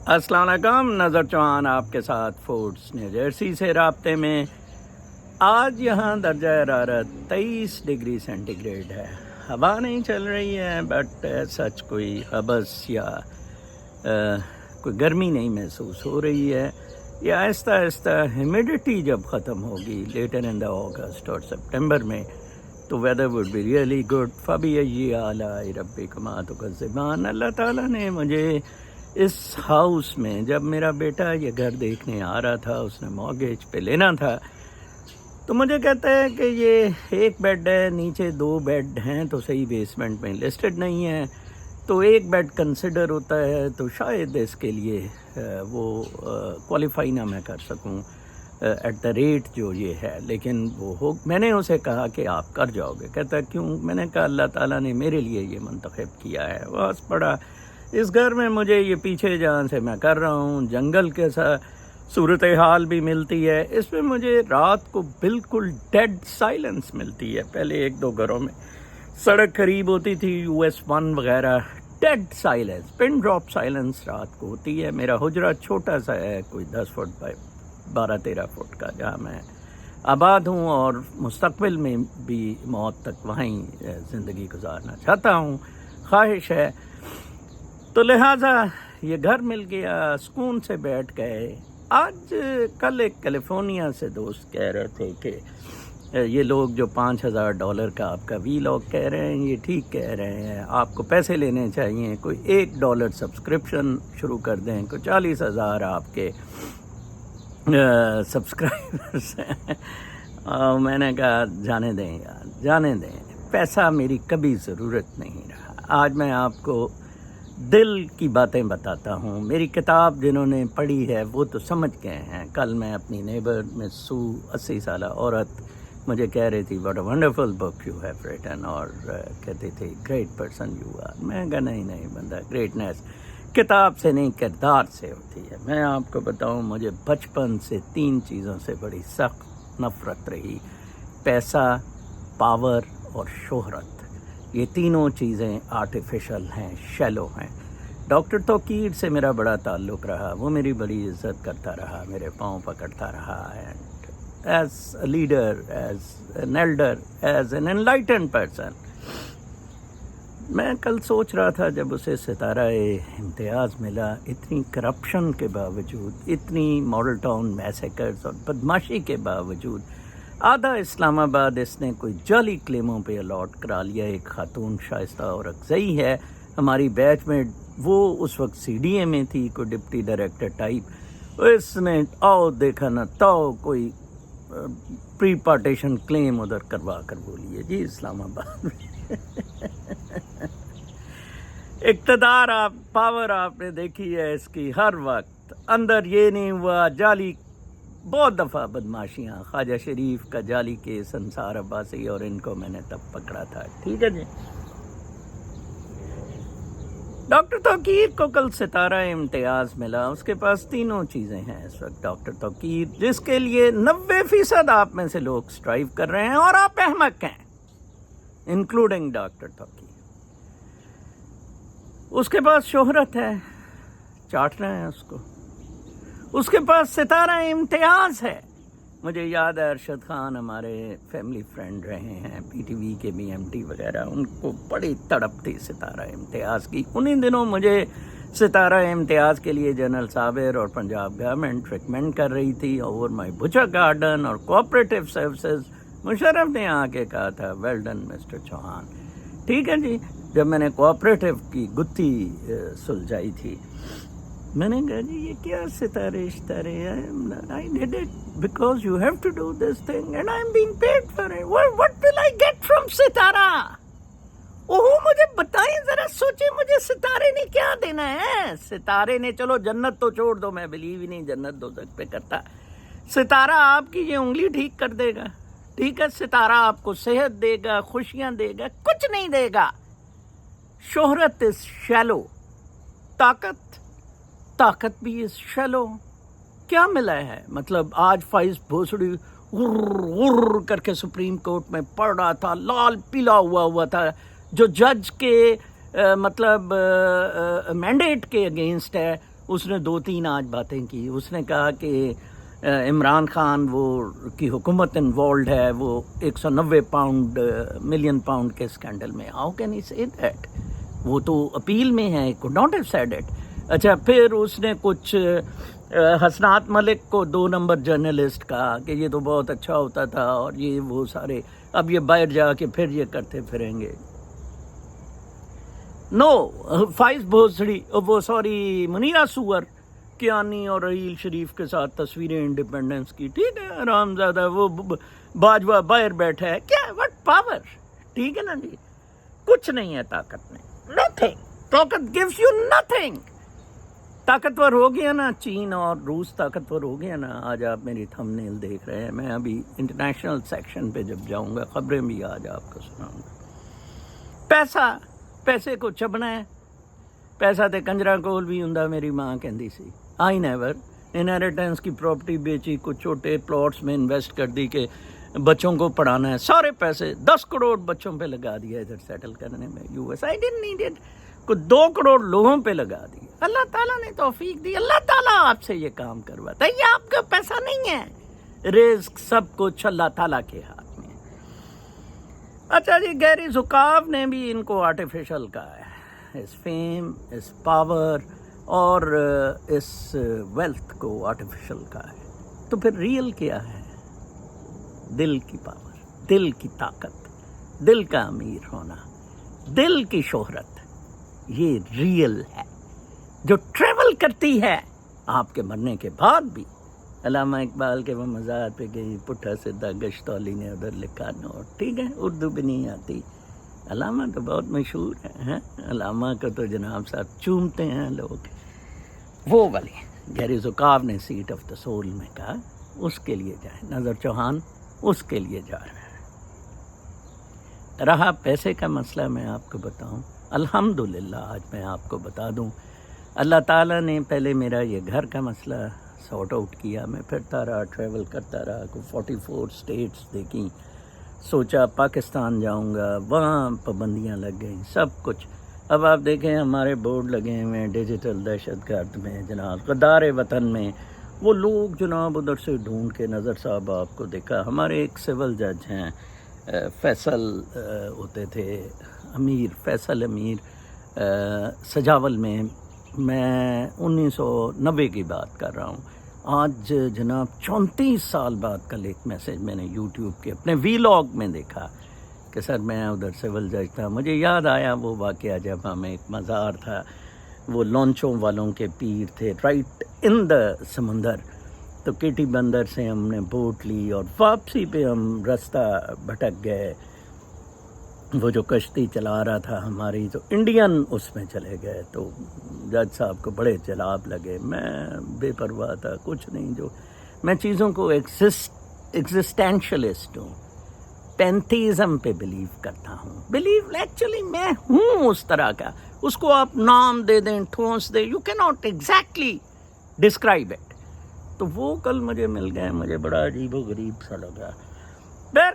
السلام علیکم، نظر چوہان آپ کے ساتھ فورٹس نیو جرسی سے رابطے میں۔ آج یہاں درجہ حرارت 23 ڈگری سینٹی گریڈ ہے۔ ہوا نہیں چل رہی ہے بٹ سچ کوئی حبس یا کوئی گرمی نہیں محسوس ہو رہی ہے۔ یہ آہستہ آہستہ ہیومیڈیٹی جب ختم ہوگی لیٹر ان دا اگست اور سپٹمبر میں تو weather would be really good. فبأي آلاء ربكما تكذبان۔ اللہ تعالیٰ نے مجھے اس ہاؤس میں، جب میرا بیٹا یہ گھر دیکھنے آ رہا تھا، اس نے مارگیج پہ لینا تھا، تو مجھے کہتا ہے کہ یہ ایک بیڈ ہے، نیچے 2 بیڈ ہیں تو صحیح بیسمنٹ میں لسٹڈ نہیں ہے، تو ایک بیڈ کنسیڈر ہوتا ہے، تو شاید اس کے لیے وہ کوالیفائی نہ میں کر سکوں ایٹ دا ریٹ جو یہ ہے، لیکن وہ میں نے اسے کہا کہ آپ کر جاؤ گے۔ کہتا کیوں؟ میں نے کہا اللہ تعالیٰ نے میرے لیے یہ منتخب کیا ہے۔ بس پڑا اس گھر میں مجھے یہ پیچھے جہاں سے میں کر رہا ہوں، جنگل کے صورتحال بھی ملتی ہے، اس میں مجھے رات کو بالکل ڈیڈ سائلنس ملتی ہے۔ پہلے 1-2 گھروں میں سڑک قریب ہوتی تھی، US 1 وغیرہ، dead silence, pin drop silence رات کو ہوتی ہے۔ میرا حجرہ چھوٹا سا ہے، کوئی 10 فٹ بائی 12-13 فٹ کا، جہاں میں آباد ہوں اور مستقبل میں بھی موت تک وہیں زندگی گزارنا چاہتا ہوں، خواہش ہے۔ تو لہٰذا یہ گھر مل گیا، سکون سے بیٹھ گئے۔ آج کل ایک کیلیفورنیا سے دوست کہہ رہے تھے کہ یہ لوگ جو $5000 کا آپ کا وی لاگ کہہ رہے ہیں، یہ ٹھیک کہہ رہے ہیں، آپ کو پیسے لینے چاہیے، کوئی $1 سبسکرپشن شروع کر دیں، کوئی 40,000 آپ کے سبسکرائبرز ہیں۔ میں نے کہا جانے دیں یار، جانے دیں، پیسہ میری کبھی ضرورت نہیں رہا۔ آج میں آپ کو دل کی باتیں بتاتا ہوں۔ میری کتاب جنہوں نے پڑھی ہے وہ تو سمجھ گئے ہیں۔ کل میں اپنی نیبر میں 80 سالہ عورت مجھے کہہ رہی تھی what a wonderful book you have written, اور کہتی تھی گریٹ پرسن یو آر۔ میں کہا نہیں بندہ، گریٹنیس کتاب سے نہیں کردار سے ہوتی ہے۔ میں آپ کو بتاؤں، مجھے بچپن سے 3 چیزوں سے بڑی سخت نفرت رہی: پیسہ، پاور اور شہرت۔ یہ تینوں چیزیں آرٹیفیشل ہیں، شیلو ہیں۔ ڈاکٹر توقیر سے میرا بڑا تعلق رہا، وہ میری بڑی عزت کرتا رہا، میرے پاؤں پکڑتا رہا، and as a leader, as an elder, as an enlightened person. میں کل سوچ رہا تھا جب اسے ستارہ امتیاز ملا، اتنی کرپشن کے باوجود، اتنی ماڈل ٹاؤن میسیکرز اور بدماشی کے باوجود، آدھا اسلام آباد اس نے کوئی جعلی کلیموں پہ الاٹ کرا لیا۔ ایک خاتون شائستہ اور اکزئی ہے ہماری بیچ میں، وہ اس وقت CDA میں تھی، کوئی ڈپٹی ڈائریکٹر ٹائپ، اس نے آؤ دیکھا نہ تاؤ کوئی پری پارٹیشن کلیم ادھر کروا کر بولیے جی اسلام آباد میں اقتدار، آپ پاور آپ نے دیکھی ہے اس کی ہر وقت۔ اندر یہ نہیں ہوا، جعلی بہت دفعہ بدماشیاں، خواجہ شریف کا جعلی کیس، انصار عباسی، اور ان کو میں نے تب پکڑا تھا، ٹھیک ہے جی۔ ڈاکٹر توقیر کو کل ستارہ امتیاز ملا، اس کے پاس تینوں چیزیں ہیں اس وقت ڈاکٹر توقیر، جس کے لیے 90% آپ میں سے لوگ سٹرائیو کر رہے ہیں، اور آپ احمق ہیں، انکلوڈنگ ڈاکٹر توقیر۔ اس کے پاس شہرت ہے، چاٹ رہے ہیں اس کو۔ اس کے پاس ستارہ امتیاز ہے۔ مجھے یاد ہے ارشد خان ہمارے فیملی فرینڈ رہے ہیں، PTV کے بھی MD وغیرہ، ان کو بڑی تڑپ تھی ستارہ امتیاز کی۔ انہی دنوں مجھے ستارہ امتیاز کے لیے جنرل صابر اور پنجاب گورنمنٹ ریکمینڈ کر رہی تھی اوور مائی بچا گارڈن اور کوآپریٹو سروسز۔ مشرف نے آ کے کہا تھا ویل ڈن مسٹر چوہان، ٹھیک ہے جی۔ جب میں نے کوآپریٹو کی گتھی سلجھائی تھی، میں نے کہا جی یہ کیا ستارے I did it because you have to do this thing and I'm being paid for it. What will I get from ستارہ؟ مجھے بتائیں ذرا، سوچیں، مجھے ستارے نے کیا دینا ہے؟ ستارے نے، چلو جنت تو چھوڑ دو، میں بلیو ہی نہیں جنت دوزخ پہ کرتا۔ ستارہ آپ کی یہ انگلی ٹھیک کر دے گا، ٹھیک ہے؟ ستارہ آپ کو صحت دے گا، خوشیاں دے گا، کچھ نہیں دے گا۔ شہرت از شیلو، طاقت بھی اس شیلو۔ کیا ملا ہے؟ مطلب آج فائز بھوسڑی غر کر کے سپریم کورٹ میں پڑھ رہا تھا، لال پیلا ہوا تھا، جو جج کے مطلب مینڈیٹ کے اگینسٹ ہے، اس نے 2-3 آج باتیں کی. اس نے کہا کہ عمران خان وہ کی حکومت انوالوڈ ہے وہ 190 ملین پاؤنڈ کے اسکینڈل میں. ہاؤ کین ہی سے دیٹ؟ وہ تو اپیل میں ہے. could not have said it. اچھا پھر اس نے کچھ حسنات ملک کو 2 نمبر جرنلسٹ کہا کہ یہ تو بہت اچھا ہوتا تھا اور یہ وہ سارے اب یہ باہر جا کے پھر یہ کرتے پھریں گے. فائز بھوسڑی وہ سوری منیرا سور کیانی اور رحیل شریف کے ساتھ تصویریں انڈیپینڈنس کی. ٹھیک ہے آرام زیادہ وہ باجوہ باہر بیٹھا ہے. کیا وٹ پاور. ٹھیک ہے نا جی. کچھ نہیں ہے طاقت میں. نتھنگ. طاقت گیوز یو نتھنگ. طاقتور ہو گیا نا چین اور روس طاقتور ہو گیا نا. آج آپ میری تھم نیل دیکھ رہے ہیں. میں ابھی انٹرنیشنل سیکشن پہ جب جاؤں گا خبریں بھی آج آپ کو سناؤں گا. پیسے کو چبنا ہے. پیسہ تے کنجرا کول بھی ہوندا میری ماں کہندی سی. I never. انہیریٹنس کی پراپرٹی بیچی کچھ چھوٹے پلاٹس میں انویسٹ کر دی کہ بچوں کو پڑھانا ہے. سارے پیسے 10 کروڑ بچوں پہ لگا دیا ادھر سیٹل کرنے میں U S. I didn't need it. کچھ 2 کروڑ لوگوں پہ لگا دی. اللہ تعالیٰ نے توفیق دی. اللہ تعالیٰ آپ سے یہ کام کرواتا ہے. یہ آپ کا پیسہ نہیں ہے. رزق سب کچھ اللہ تعالیٰ کے ہاتھ میں. اچھا جی گیری زکاو نے بھی ان کو آرٹیفیشل کہا ہے. اس فیم اس پاور اور اس ویلتھ کو آرٹیفیشل کہا ہے. تو پھر ریئل کیا ہے؟ دل کی پاور, دل کی طاقت, دل کا امیر ہونا, دل کی شہرت. یہ ریئل ہے جو ٹریول کرتی ہے آپ کے مرنے کے بعد بھی. علامہ اقبال کے وہ مزار پہ گئی پٹھا سدھا گشتولی نے ادھر لکھا نوٹ. ٹھیک ہے اردو بھی نہیں آتی. علامہ تو بہت مشہور ہے. علامہ کو تو جناب صاحب چومتے ہیں لوگ. وہ والی گیری زکاو نے سیٹ آف دا سول میں کہا اس کے لیے جائے. نظر چوہان اس کے لیے جا رہا ہے. رہا پیسے کا مسئلہ میں آپ کو بتاؤں. الحمدللہ آج میں آپ کو بتا دوں اللہ تعالیٰ نے پہلے میرا یہ گھر کا مسئلہ سارٹ آؤٹ کیا. میں پھرتا رہا, ٹریول کرتا رہا, 44 اسٹیٹس دیکھیں. سوچا پاکستان جاؤں گا, وہاں پابندیاں لگ گئیں سب کچھ. اب آپ دیکھیں ہمارے بورڈ لگے ہوئے ہیں ڈیجیٹل دہشت گرد میں جناب, غدار وطن میں. وہ لوگ جناب ادھر سے ڈھونڈ کے نظر صاحب آپ کو دیکھا. ہمارے ایک سول جج ہیں فیصل ہوتے تھے امیر, فیصل امیر سجاول میں. میں 1990 کی بات کر رہا ہوں. آج جناب 34 سال بعد کل ایک میسج میں نے یوٹیوب کے اپنے ویلاگ میں دیکھا کہ سر میں ادھر سول جج تھا. مجھے یاد آیا وہ واقعہ جب ہمیں ایک مزار تھا, وہ لانچوں والوں کے پیر تھے رائٹ ان دا سمندر. تو کیٹی بندر سے ہم نے بوٹ لی اور واپسی پہ ہم رستہ بھٹک گئے. وہ جو کشتی چلا رہا تھا ہماری تو انڈین اس میں چلے گئے. تو جج صاحب کو بڑے جلاب لگے. میں بے پرواہ تھا, کچھ نہیں. جو میں چیزوں کو ایگزسٹینشلسٹ ہوں, پینتھیزم پہ بلیو کرتا ہوں. بلیو ایکچولی میں ہوں اس طرح کا. اس کو آپ نام دے دیں, ٹھونس دیں, یو کی ناٹ ایگزیکٹلی ڈسکرائب اٹ. تو وہ کل مجھے مل گئے, مجھے بڑا عجیب و غریب سا لگا.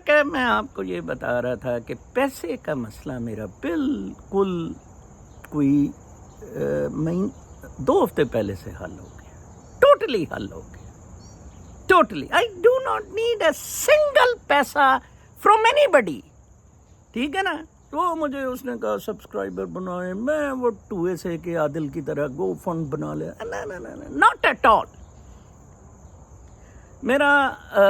کہ میں آپ کو یہ بتا رہا تھا کہ پیسے کا مسئلہ میرا بالکل کوئی 2 ہفتے پہلے سے حل ہو گیا. ٹوٹلی حل ہو گیا. Totally. I do not need a single پیسہ فرام اینی بڈی. ٹھیک ہے نا. وہ مجھے اس نے کہا سبسکرائبر بنائے. میں وہ ٹوئے سے کہ عادل کی طرح گو فنڈ بنا لیا. Not at all. میرا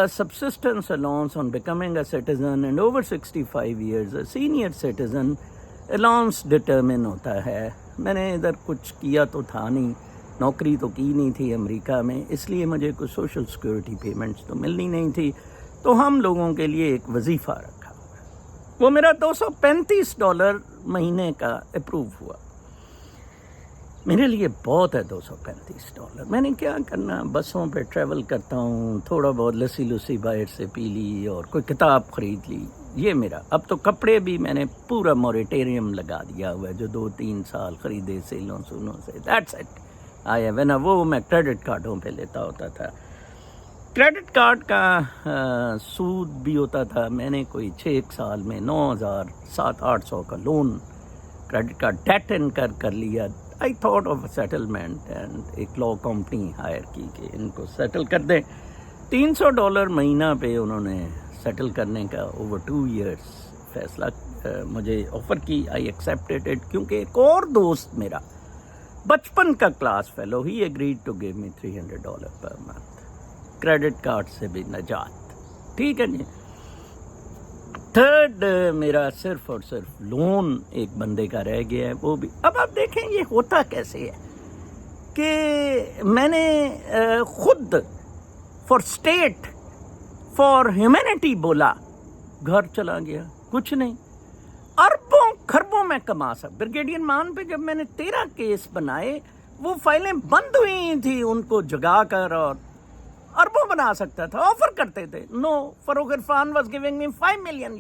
subsistence allowance on becoming a citizen and over 65 years a senior citizen allowance determine ہوتا ہے. میں نے ادھر کچھ کیا تو تھا نہیں, نوکری تو کی نہیں تھی امریکہ میں, اس لیے مجھے کوئی سوشل سیکورٹی پیمنٹس تو ملنی نہیں تھی. تو ہم لوگوں کے لیے ایک وظیفہ رکھا ہوا. وہ میرا $235 مہینے کا اپروو ہوا. میرے لیے بہت ہے $235. میں نے کیا کرنا, بسوں پہ ٹریول کرتا ہوں, تھوڑا بہت لسی باہر سے پی لی اور کوئی کتاب خرید لی. یہ میرا. اب تو کپڑے بھی میں نے پورا موریٹیریم لگا دیا ہوا ہے, جو 2-3 سال خریدے سیلوں سونوں سے. That's it. آیا وینا وہ میں کریڈٹ کارڈوں پہ لیتا ہوتا تھا. کریڈٹ کارڈ کا سود بھی ہوتا تھا. میں نے کوئی 6 سال میں 9,000 700-800 کا loan credit card debt incur کر لیا. I thought of settlement and ایک لا کمپنی ہائر کی کہ ان کو سیٹل کر دیں. $300 مہینہ پہ انہوں نے سیٹل کرنے کا اوور 2 years فیصلہ مجھے آفر کی. آئی ایکسیپٹیڈ اٹ کیونکہ ایک اور دوست میرا بچپن کا کلاس فیلو ہی agreed to give me $300 per month. Credit card سے بھی نجات. ٹھیک ہے جی. تھرڈ میرا صرف اور صرف لون ایک بندے کا رہ گیا ہے, وہ بھی. اب آپ دیکھیں یہ ہوتا کیسے ہے کہ میں نے خود فار اسٹیٹ فار ہیومینٹی بولا, گھر چلا گیا, کچھ نہیں. اربوں خربوں میں کما سکتا. بریگیڈیئر مان پہ جب میں نے 13 کیس بنائے, وہ فائلیں بند ہوئی تھیں, ان کو جگا کر اور اربوں بنا سکتا تھا. آفر کرتے تھے. No, Farooq Irfan was giving me $5 million.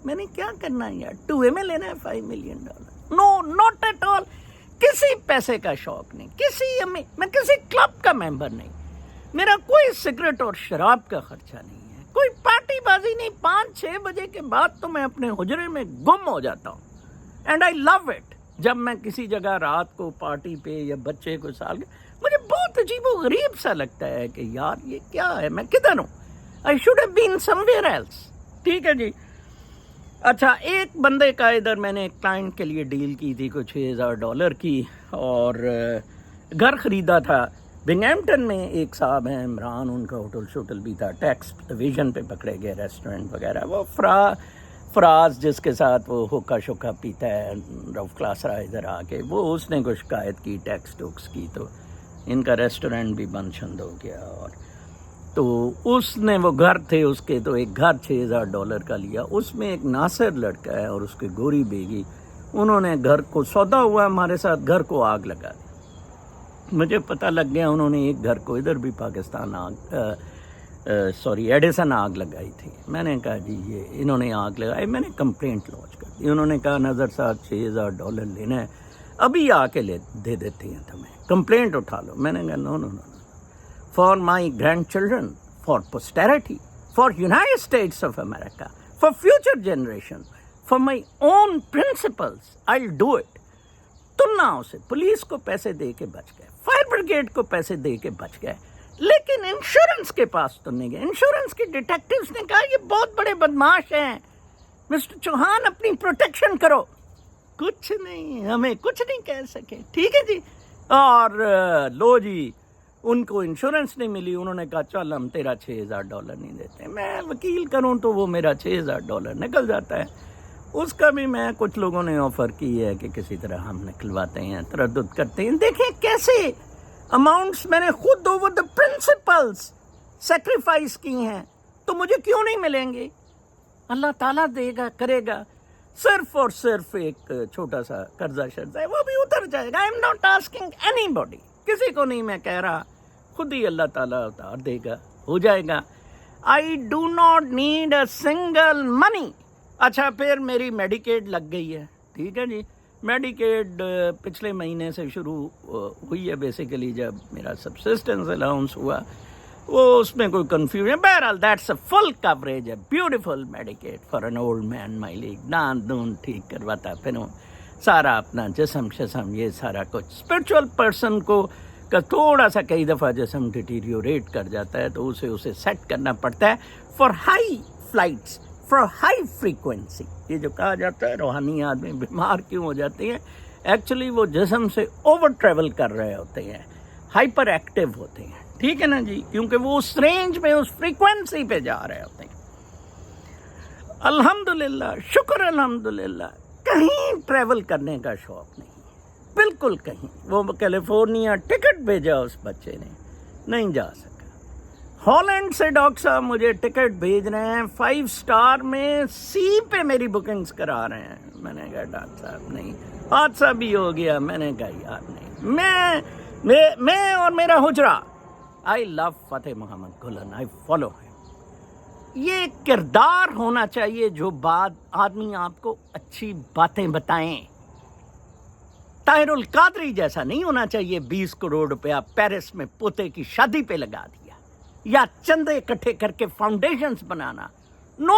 میں نے کیا کرنا ہے یار, 2 میں لینا ہے $5 million. No, not at all. کسی پیسے کا شوق نہیں, میں کسی کلب کا ممبر نہیں, میرا کوئی سگریٹ اور شراب کا خرچہ نہیں ہے, کوئی پارٹی بازی نہیں. 5-6 بجے کے بعد تو میں اپنے حجرے میں گم ہو جاتا ہوں. And I love it. جب میں کسی جگہ رات کو پارٹی پہ یا بچے کو سال کے, مجھے بہت عجیب و غریب سا لگتا ہے کہ یار یہ کیا ہے, میں کدھر ہوں. I should have been somewhere else. ٹھیک ہے جی. اچھا, ایک بندے کا ادھر میں نے ایک کلائنٹ کے لیے ڈیل کی تھی کچھ $6,000 کی, اور گھر خریدا تھا بنگھمپٹن میں. ایک صاحب ہیں عمران, ان کا ہوٹل شوٹل بھی تھا, ٹیکس ڈویژن پہ پکڑے گئے, ریسٹورنٹ وغیرہ. وہ فراز جس کے ساتھ وہ ہوکا شوکا پیتا ہے رف کلاس رہا ادھر آ کے, وہ اس نے کوئی شکایت کی ٹیکس ٹوکس کی, تو ان کا ریسٹورنٹ بھی بند شند ہو گیا. اور تو اس نے, وہ گھر تھے اس کے, تو ایک گھر $6,000 کا لیا. اس میں ایک ناصر لڑکا ہے اور اس کی گوری بیگی, انہوں نے گھر کو سودا ہوا ہمارے ساتھ, گھر کو آگ لگا دی. مجھے پتہ لگ گیا انہوں نے ایک گھر کو ادھر بھی پاکستان ایڈیسن آگ لگائی تھی. میں نے کہا جی یہ انہوں نے آگ لگائی. میں نے کمپلینٹ لانچ کر دی. انہوں نے کہا نظر صاحب $6,000 لینا ہے, ابھی آ کے دے دیتی ہیں تمہیں, کمپلینٹ اٹھا لو. میں نے کہا no no no, for my grandchildren, for posterity, for United States of America, for future generation, for my own principles, I do it. تم نہ اسے پولیس کو پیسے دے کے بچ گئے, فائر بریگیڈ کو پیسے دے کے بچ گئے, لیکن انشورنس کے پاس تو نہیں گئے. انشورنس کے ڈیٹیکٹیوز نے کہا یہ بہت بڑے بدماش ہیں, مسٹر چوہان اپنی پروٹیکشن کرو. کچھ نہیں, ہمیں کچھ نہیں کہہ سکے. ٹھیک ہے جی. اور لو جی, ان کو انشورنس نہیں ملی. انہوں نے کہا چل ہم تیرا $6,000 نہیں دیتے. میں وکیل کروں تو وہ میرا $6,000 نکل جاتا ہے. اس کا بھی میں کچھ لوگوں نے آفر کی ہے کہ کسی طرح ہم نکلواتے ہیں, تردد کرتے ہیں. دیکھیں کیسے اماؤنٹس میں نے خود اوور دا پرنسپلس سیکریفائس کی ہیں, تو مجھے کیوں نہیں ملیں گے؟ اللہ تعالیٰ دے گا, کرے گا. صرف اور صرف ایک چھوٹا سا قرضہ شرضہ ہے, وہ بھی اتر جائے گا. I am not asking anybody, کسی کو نہیں میں کہہ رہا, خود ہی اللہ تعالیٰ اتار دے گا, ہو جائے گا. I do not need a single money. اچھا, پھر میری میڈیکیڈ لگ گئی ہے. ٹھیک ہے جی. میڈیکیڈ پچھلے مہینے سے شروع ہوئی ہے بیسیکلی, جب میرا سبسسٹنس الاؤنس ہوا, وہ اس میں کوئی کنفیوژن. بہرحال that's a full coverage, a beautiful Medicaid for an old man my leg. دان دون ٹھیک کرواتا پھروں, سارا اپنا جسم شسم یہ سارا کچھ. اسپرچول پرسن کو کا تھوڑا سا کئی دفعہ جسم ڈیٹیریوریٹ کر جاتا ہے, تو اسے سیٹ کرنا پڑتا ہے for high flights, for high frequency. یہ جو کہا جاتا ہے روحانی آدمی بیمار کیوں ہو جاتے ہیں, ایکچولی وہ جسم سے اوور ٹریول کر رہے ہوتے ہیں, ہائپر ایکٹیو ہوتے ہیں. ٹھیک ہے نا جی, کیونکہ وہ اس رینج میں اس فریکوینسی پہ جا رہے ہوتے ہیں. الحمدللہ, شکر الحمدللہ, کہیں ٹریول کرنے کا شوق نہیں, بالکل کہیں. وہ کیلیفورنیا ٹکٹ بھیجا اس بچے نے, نہیں جا سکا. ہالینڈ سے ڈاکٹر صاحب مجھے ٹکٹ بھیج رہے ہیں 5 اسٹار میں, سی پہ میری بکنگز کرا رہے ہیں. میں نے کہا ڈاکٹر صاحب نہیں, حادثہ بھی ہو گیا. میں نے کہا یار نہیں, میں اور میرا حجرہ, آئی لو فتح محمد گلن, آئی فالو ہم. یہ کردار ہونا چاہیے جو بعد آدمی آپ کو اچھی باتیں بتائیں. طاہر القادری جیسا نہیں ہونا چاہیے 20 کروڑ روپیہ پیرس میں پوتے کی شادی پہ لگا دیا, یا چندے اکٹھے کر کے فاؤنڈیشنز بنانا. No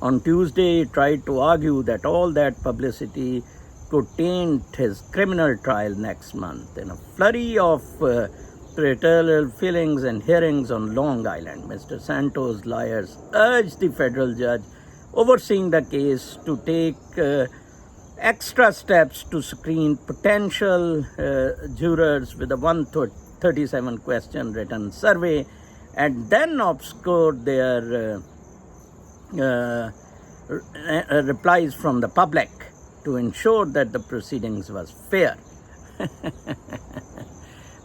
On Tuesday, he tried to argue that all that publicity could taint his criminal trial next month. In a flurry of parental feelings and hearings on Long Island, Mr. Santos' lawyers urged the federal judge overseeing the case to take extra steps to screen potential jurors with a 137 question written survey and then obscure their replies from the public to ensure that the proceedings was fair.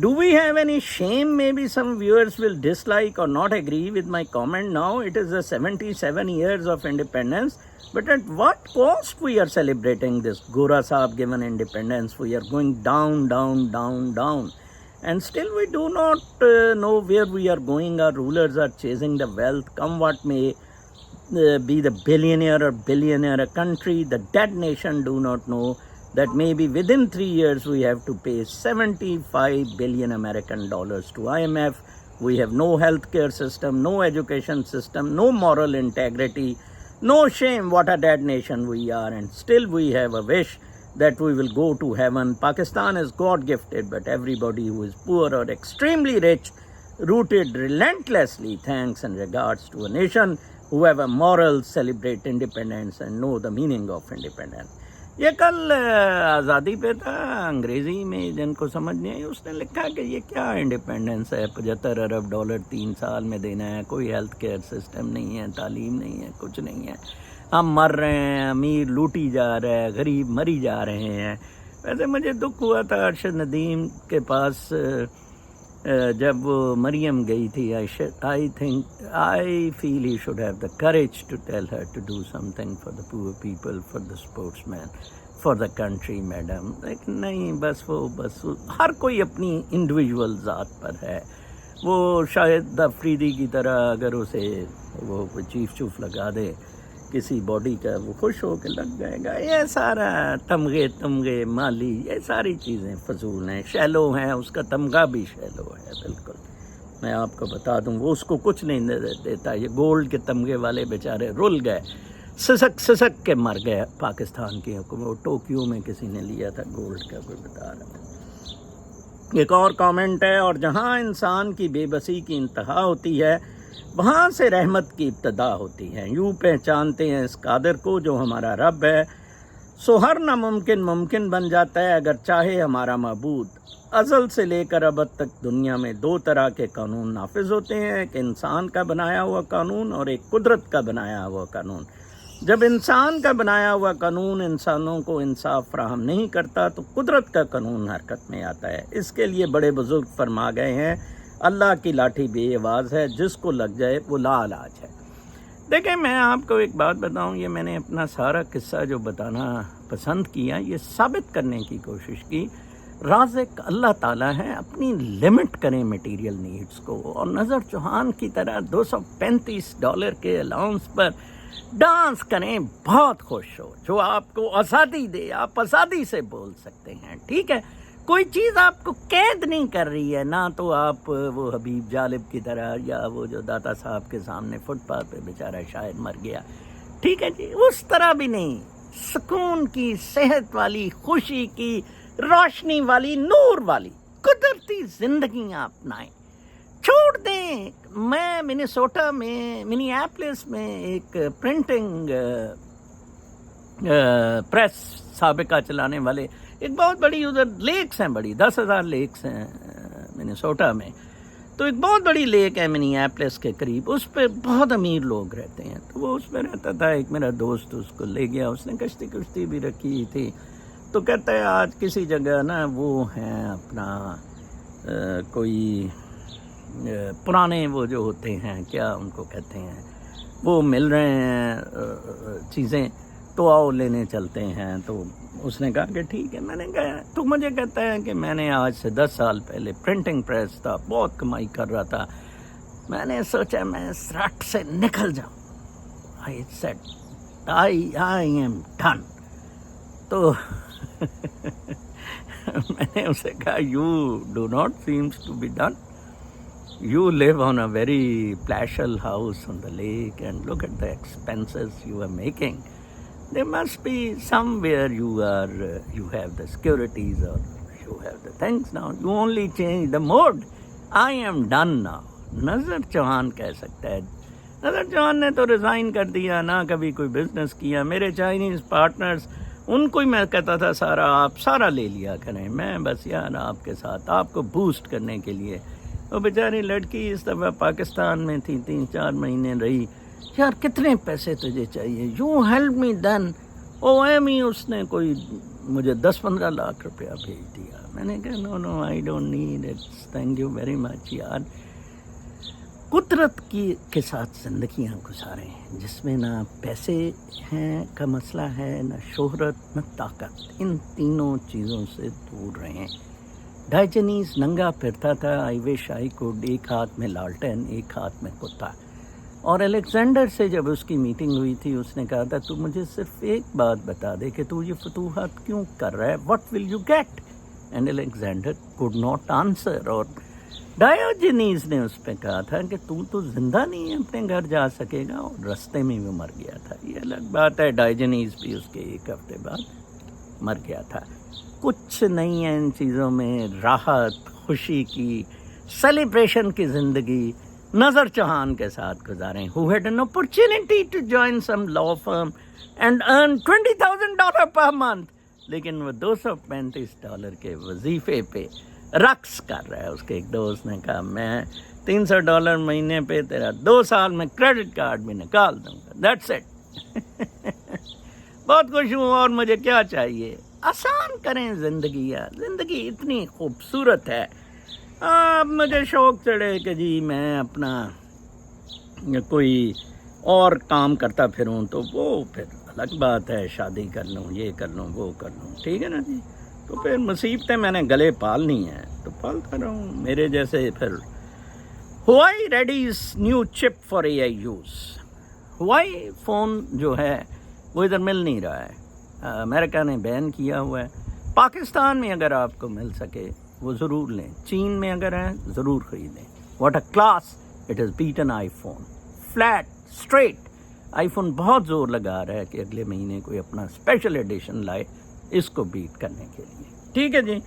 do we have any shame? Maybe some viewers will dislike or not agree with my comment now. It is the 77 years of independence. But at what cost we are celebrating this Gora Sahab given independence? We are going down, down, down, down. And still we do not know where we are going. Our rulers are chasing the wealth. Come what may be the billionaire or billionaire country. The dead nation do not know that maybe within 3 years we have to pay 75 billion American dollars to IMF. We have no healthcare system, no education system, no moral integrity, no shame. What a dead nation we are, and still we have a wish that we will go to heaven. Pakistan is God gifted, but everybody who is poor or extremely rich, rooted relentlessly, thanks and regards to a nation who have a moral, celebrate independence and know the meaning of independence. یہ کل آزادی پہ تھا، انگریزی میں جن کو سمجھ نہیں آئی اس نے لکھا کہ یہ کیا انڈیپینڈنس ہے، 75 ارب ڈالر 3 سال میں دینا ہے، کوئی ہیلتھ کیئر سسٹم نہیں ہے، تعلیم نہیں ہے، کچھ نہیں ہے، ہم مر رہے ہیں، امیر لوٹی جا رہا ہے، غریب مری جا رہے ہیں. ویسے مجھے دکھ ہوا تھا ارشد ندیم کے پاس جب وہ مریم گئی تھی. I feel he should have the courage to tell her to do something for the poor people, for the sportsmen, for the country, madam. لیکن نہیں، بس ہر کوئی اپنی انڈیویژول ذات پر ہے. وہ شاید افریدی کی طرح اگر اسے وہ چیف چوف لگا دے کسی باڈی کا، وہ خوش ہو کے لگ جائے گا. یہ سارا تمغے مالی، یہ ساری چیزیں فضول ہیں، شیلو ہیں. اس کا تمغہ بھی شیلو ہے بالکل. میں آپ کو بتا دوں وہ اس کو کچھ نہیں دیتا. یہ گولڈ کے تمغے والے بیچارے رل گئے، سسک کے مر گئے. پاکستان کی حکومت، وہ ٹوکیو میں کسی نے لیا تھا گولڈ کا، کوئی بتا رہا تھا. ایک اور کامنٹ ہے، اور جہاں انسان کی بے بسی کی انتہا ہوتی ہے وہاں سے رحمت کی ابتدا ہوتی ہے. یوں پہچانتے ہیں اس قادر کو جو ہمارا رب ہے، سو ہر ناممکن ممکن بن جاتا ہے اگر چاہے ہمارا معبود. ازل سے لے کر ابد تک دنیا میں 2 طرح کے قانون نافذ ہوتے ہیں، ایک انسان کا بنایا ہوا قانون اور ایک قدرت کا بنایا ہوا قانون. جب انسان کا بنایا ہوا قانون انسانوں کو انصاف فراہم نہیں کرتا تو قدرت کا قانون حرکت میں آتا ہے. اس کے لیے بڑے بزرگ فرما گئے ہیں، اللہ کی لاٹھی بے آواز ہے، جس کو لگ جائے وہ لا علاج ہے. دیکھیں میں آپ کو ایک بات بتاؤں، یہ میں نے اپنا سارا قصہ جو بتانا پسند کیا، یہ ثابت کرنے کی کوشش کی رازق اللہ تعالیٰ ہے. اپنی لمٹ کریں میٹیریل نیڈز کو، اور نظر چوہان کی طرح $235 کے الاؤنس پر ڈانس کریں، بہت خوش ہو. جو آپ کو آزادی دے آپ آزادی سے بول سکتے ہیں، ٹھیک ہے. کوئی چیز آپ کو قید نہیں کر رہی ہے، نہ تو آپ وہ حبیب جالب کی طرح، یا وہ جو داتا صاحب کے سامنے فٹ پاتھ پہ بیچارہ شاید مر گیا، ٹھیک ہے جی، اس طرح بھی نہیں. سکون کی، صحت والی، خوشی کی، روشنی والی، نور والی قدرتی زندگیاں اپنائیں، چھوڑ دیں. میں منیسوٹا میں منیاپولس میں ایک پرنٹنگ پریس سابقہ چلانے والے، ایک بہت بڑی ادھر لیکس ہیں، بڑی 10,000 لیکس ہیں منیسوٹا میں. تو ایک بہت بڑی لیک ہے منیاپولس کے قریب، اس پہ بہت امیر لوگ رہتے ہیں. تو وہ اس پہ رہتا تھا. ایک میرا دوست اس کو لے گیا، اس نے کشتی بھی رکھی تھی. تو کہتا ہے آج کسی جگہ نا وہ ہیں اپنا کوئی پرانے وہ جو ہوتے ہیں، کیا ان کو کہتے ہیں، وہ مل رہے ہیں چیزیں، تو آؤ لینے چلتے ہیں. تو اس نے کہا کہ ٹھیک ہے. میں نے کہا تو مجھے کہتا ہے کہ میں نے آج سے 10 سال پہلے پرنٹنگ پریس تھا، بہت کمائی کر رہا تھا. میں نے سوچا میں اس رٹ سے نکل جاؤں. I said I am done. تو میں نے اسے کہا you do not seems to be done. You live on a very palatial house on the lake and look at the expenses you are making. There must be somewhere you have the securities or you have the things now. You only change the mode. I am done now. نظر چوہان کہہ سکتا ہے نظر چوہان نے تو resign کر دیا، نہ کبھی کوئی بزنس کیا. میرے چائنیز پارٹنرز ان کو ہی میں کہتا تھا سارا آپ سارا لے لیا کریں، میں بس یار آپ کے ساتھ آپ کو بوسٹ کرنے کے لیے. وہ بیچاری لڑکی اس دفعہ پاکستان میں تھی، 3-4 مہینے رہی. یار کتنے پیسے تجھے چاہیے؟ You help me then. او ایم ای اس نے کوئی مجھے 10-15 لاکھ روپیہ بھیج دیا. میں نے کہا no I don't need it, thank you very much. یار قدرت کے ساتھ زندگیاں گزاریں جس میں نہ پیسے ہیں کا مسئلہ ہے، نہ شہرت، نہ طاقت. ان تینوں چیزوں سے دور رہیں. ڈائجنیز ننگا پھرتا تھا، آئی وش آئی کوڈ، ایک ہاتھ میں لالٹین ایک ہاتھ میں کتا. اور الیگزینڈر سے جب اس کی میٹنگ ہوئی تھی اس نے کہا تھا تو مجھے صرف ایک بات بتا دے کہ تو یہ فتوحات کیوں کر رہا ہے، what will you get. And Alexander could not answer. اور ڈائیوجینیز نے اس پہ کہا تھا کہ تو زندہ نہیں ہے، اپنے گھر جا سکے گا، اور رستے میں وہ مر گیا تھا. یہ الگ بات ہے، ڈائیوجینیز بھی اس کے 1 ہفتے بعد مر گیا تھا. کچھ نہیں ہے ان چیزوں میں، راحت، خوشی کی، سیلیبریشن کی زندگی نظر چوہان کے ساتھ گزاریں. who had an opportunity to join some law firm and earn $20,000 per month. لیکن وہ $235 کے وظیفے پہ رقص کر رہا ہے. اس کے ایک دوست نے کہا میں $300 مہینے پہ تیرا 2 سال میں کریڈٹ کارڈ بھی نکال دوں گا. That's it. بہت خوش ہوں اور مجھے کیا چاہیے. آسان کریں زندگی. یار زندگی اتنی خوبصورت ہے. اب مجھے شوق چڑھے کہ جی میں اپنا کوئی اور کام کرتا پھروں تو وہ پھر الگ بات ہے. شادی کر لوں، یہ کر لوں، وہ کر لوں، ٹھیک ہے نا جی. تو پھر مصیبتیں میں نے گلے پالنی ہیں تو پالتا رہوں. میرے جیسے پھر ہوائی ریڈیز نیو چپ فار اے آئی یوز. ہوائی فون جو ہے وہ ادھر مل نہیں رہا ہے، امریکہ نے بین کیا ہوا ہے. پاکستان میں اگر آپ کو مل سکے وہ ضرور لیں. چین میں اگر ہیں ضرور خریدیں. What a class, it is beaten iPhone. Fleet Street. IPhone بہت زور لگا رہا ہے کہ اگلے مہینے کوئی اپنا اسپیشل ایڈیشن لائے اس کو بیٹ کرنے کے لیے. ٹھیک ہے جی.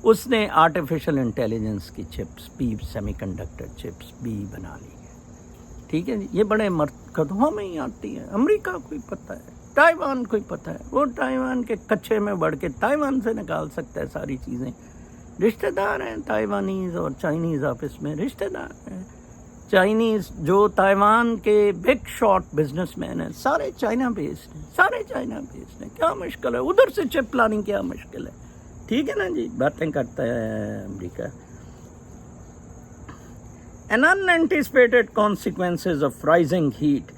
اس نے آرٹیفیشل انٹیلیجنس کی چپس بھی، سیمی کنڈکٹر چپس بھی بنا لی ہے. ٹھیک ہے جی. یہ بڑے قدموں میں ہی آتی ہے. امریکہ کو ہی پتہ ہے، تائیوان کو ہی پتہ ہے. وہ تائیوان کے کچھے میں بڑھ کے تائیوان سے نکال سکتا ہے ساری چیزیں. رشتہ دار ہیں تائیوانیز اور چائنیز آپس میں، رشتہ دار ہیں. چائنیز جو تائیوان کے بگ شاٹ بزنس مین ہیں سارے چائنا بیسڈ ہیں، سارے چائنا بیسڈ ہیں. کیا مشکل ہے ادھر سے چپ لانی، کیا مشکل ہے. ٹھیک ہے نا جی. باتیں کرتا ہے امریکہ. An unanticipated consequences of rising heat.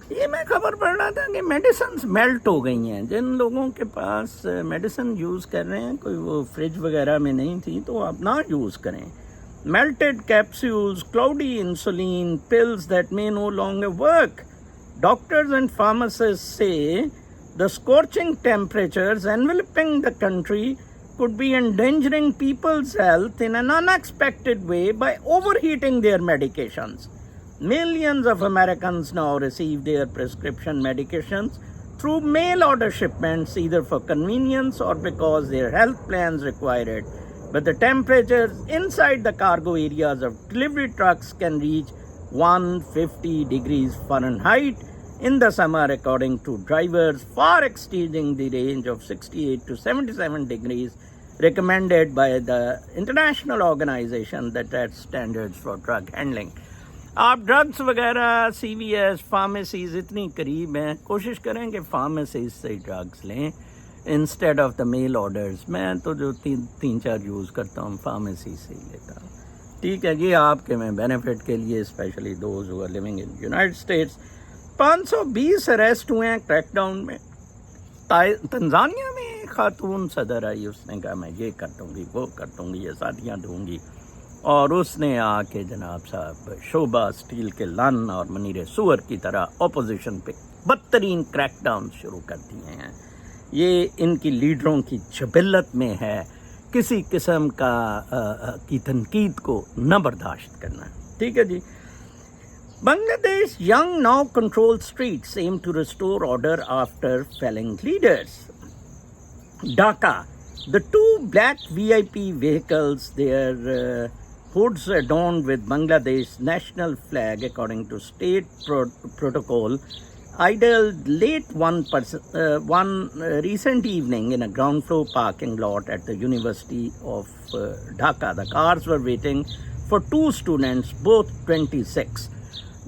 یہ میں خبر پڑھ رہا تھا کہ میڈیسنز میلٹ ہو گئی ہیں. جن لوگوں کے پاس میڈیسن یوز کر رہے ہیں، کوئی وہ فریج وغیرہ میں نہیں تھی تو آپ نہ یوز کریں. Melted capsules, cloudy insulin, pills that may no longer work. Doctors and pharmacists say the scorching temperatures enveloping the country could be endangering people's health in an unexpected way by overheating their medications. Millions of Americans now receive their prescription medications through mail order shipments, either for convenience or because their health plans require it. But the temperatures inside the cargo areas of delivery trucks can reach 150 degrees Fahrenheit in the summer, according to drivers, far exceeding the range of 68 to 77 degrees recommended by the international organization that sets standards for drug handling. آپ drugs وغیرہ سی V S pharmacies اتنی قریب ہیں، کوشش کریں کہ pharmacies سے drugs لیں instead of the mail orders. میں تو جو 3-4 یوز کرتا ہوں فارمیسی سے ہی لیتا ہوں. ٹھیک ہے جی. آپ کے میں بینیفٹ کے لیے especially those who living in United States 520 arrest ہوئے ہیں کریک ڈاؤن میں. تنزانیہ میں خاتون صدر آئی، اس نے کہا میں یہ کر دوں گی، وہ کر دوں گی، یہ شادیاں دوں گی. اور اس نے آ کے جناب صاحب شعبہ اسٹیل کے لن اور منیر سور کی طرح اپوزیشن پہ بدترین کریک ڈاؤن شروع کر دیے ہیں. یہ ان کی لیڈروں کی جبلت میں ہے کسی قسم کی تنقید کو نہ برداشت کرنا. ٹھیک ہے جی. Bangladesh young now control streets aim to restore order after felling leaders. Dhaka, the 2 black VIP vehicles, their hoods adorned with Bangladesh's national flag according to state protocol, idled late one recent evening in a ground floor parking lot at the University of Dhaka. The cars were waiting for two students, both 26.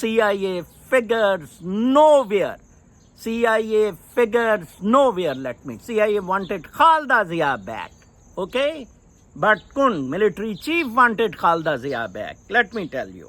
CIA figures nowhere. CIA figures nowhere, let me. CIA wanted Khalda Zia back, okay? But Kun, military chief, wanted Khalda Zia back. Let me tell you.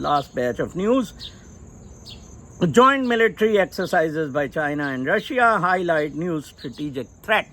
last batch of news. Joint military exercises by China and Russia highlight new strategic threat.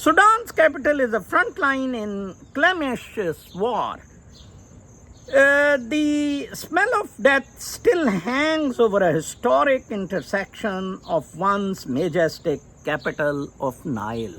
Sudan's capital is a front line in calamitous war. The smell of death still hangs over a historic intersection of once majestic capital of Nile,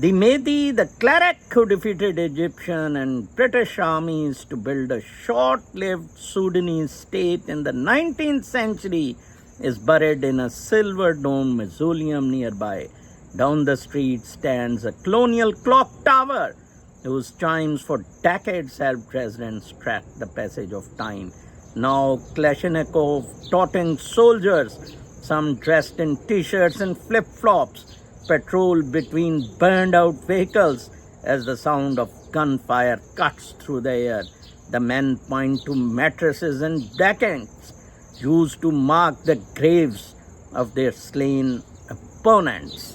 The Mahdi, the cleric who defeated Egyptian and British armies to build a short-lived Sudanese state in the 19th century, is buried in a silver-domed mausoleum nearby. Down the street stands a colonial clock tower whose chimes for decades helped residents track the passage of time. Now Kalashnikov toting soldiers, some dressed in t-shirts and flip-flops, patrol between burned-out vehicles as the sound of gunfire cuts through the air. The men point to mattresses and beckons used to mark the graves of their slain opponents.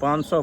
500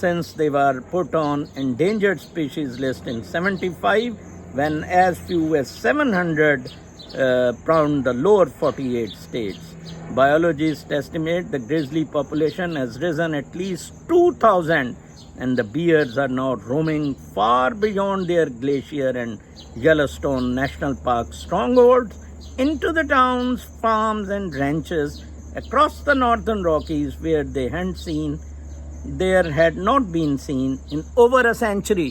since they were put on endangered species list in 75, when as few as 700 prowled the lower 48 states. Biologists estimate the grizzly population has risen at least 2,000, and the bears are now roaming far beyond their Glacier and Yellowstone National Park strongholds into the towns, farms and ranches across the northern Rockies where they had not been seen in over a century.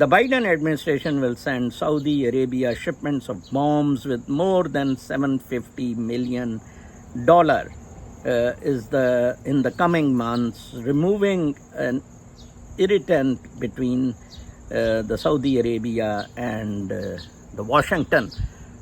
The Biden administration will send Saudi Arabia shipments of bombs with more than $750 million in the coming months, removing an irritant between the Saudi Arabia and the Washington.